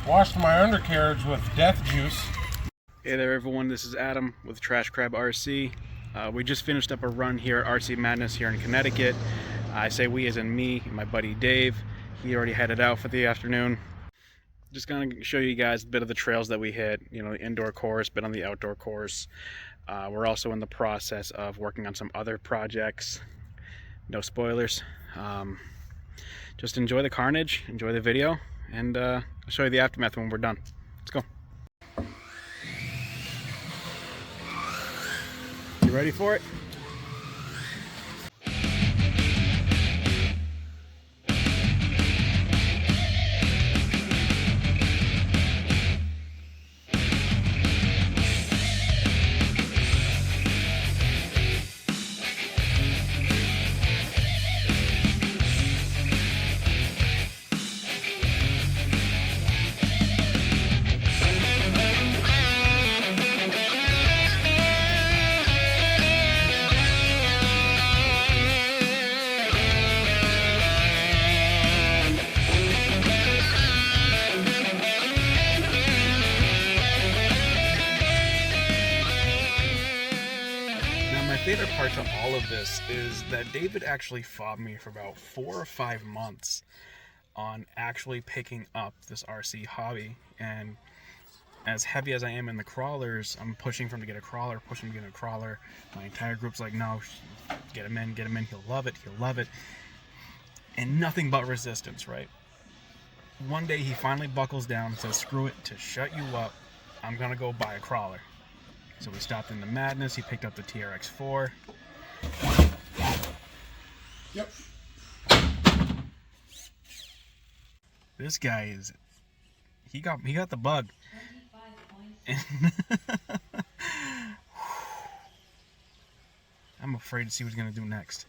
Washed my undercarriage with death juice. Hey there everyone, this is Adam with Trash Crab RC. We just finished up a run here at RC Madness here in Connecticut. I say we as in me and my buddy Dave. He already headed out for the afternoon. Just gonna show you guys a bit of the trails that we hit, you know, the indoor course, bit on the outdoor course. We're also in the process of working on some other projects. No spoilers. Just enjoy the carnage, enjoy the video, and I'll show you the aftermath when we're done. Let's go. You ready for it? My favorite part to all of this is that David actually fought me for about 4 or 5 months on actually picking up this RC hobby. And as heavy as I am in the crawlers, I'm pushing for him to get a crawler, pushing him to get a crawler. My entire group's like, no, get him in, he'll love it. And nothing but resistance, right? One day he finally buckles down and says, screw it, to shut you up, I'm gonna go buy a crawler. So we stopped in the Madness. He picked up the TRX4. Yep. This guy is, he got the bug. I'm afraid to see what he's gonna do next.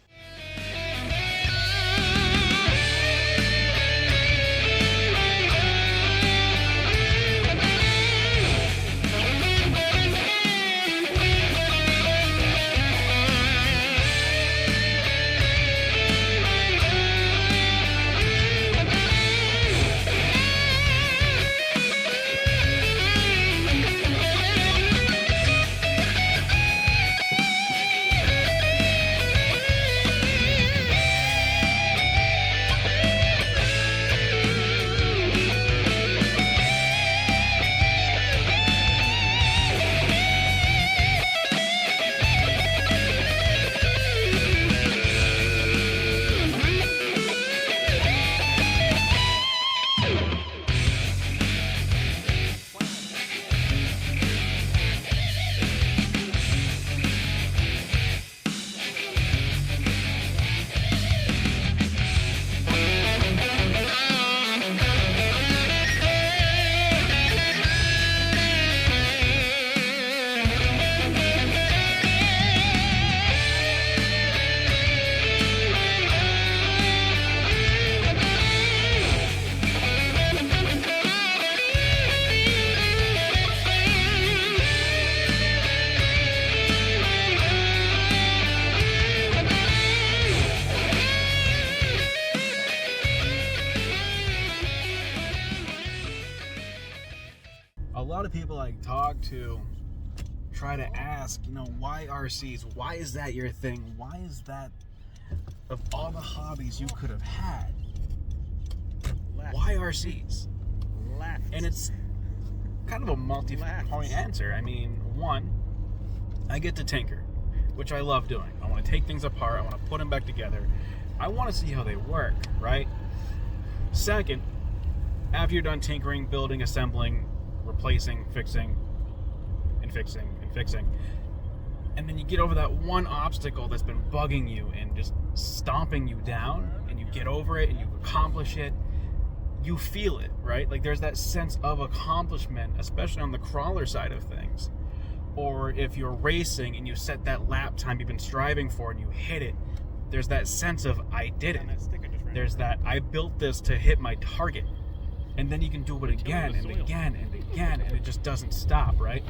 A lot of people I talk to try to ask, you know, why RCs? Why is that your thing? Why is that, of all the hobbies you could have had, why RCs? And it's kind of a multi-point answer. I mean, one, I get to tinker, which I love doing. I want to take things apart. I want to put them back together. I want to see how they work, right? Second, after you're done tinkering, building, assembling, replacing, fixing, and then you get over that one obstacle that's been bugging you and just stomping you down, and you get over it and you accomplish it, you feel it, right? Like there's that sense of accomplishment, especially on the crawler side of things. Or if you're racing and you set that lap time you've been striving for and you hit it, there's that sense of I did it. There's that I built this to hit my target. And then you can do it again and again and again, and it just doesn't stop, right?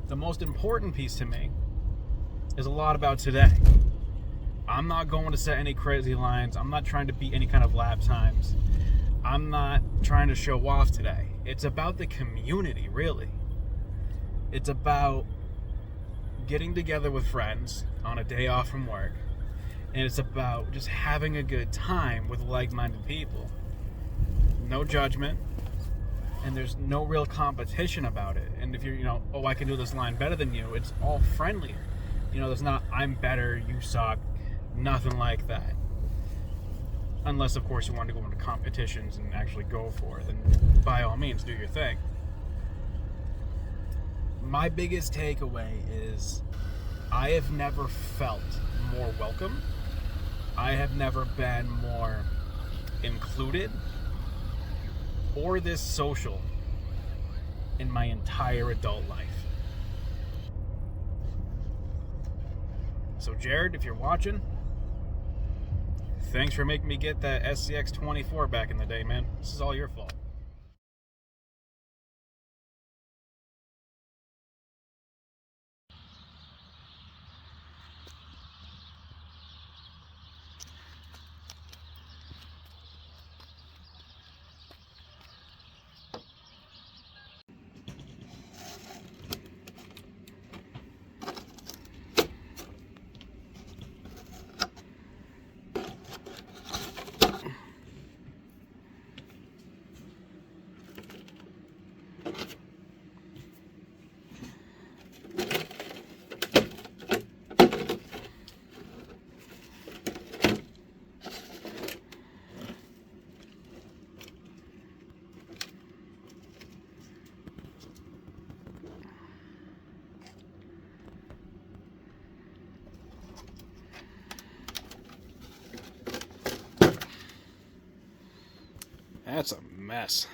The most important piece to me is a lot about today. I'm not going to set any crazy lines. I'm not trying to beat any kind of lap times. I'm not trying to show off today. It's about the community, really. It's about getting together with friends on a day off from work, and it's about just having a good time with like-minded people. No judgment, and there's no real competition about it. And if you're, oh, I can do this line better than you, it's all friendly. There's not, I'm better, you suck, nothing like that. Unless, of course, you want to go into competitions and actually go for it, then by all means, do your thing. My biggest takeaway is I have never felt more welcome. I have never been more included or this social in my entire adult life. So, Jared, if you're watching, thanks for making me get that SCX 24 back in the day, man. This is all your fault. That's a mess.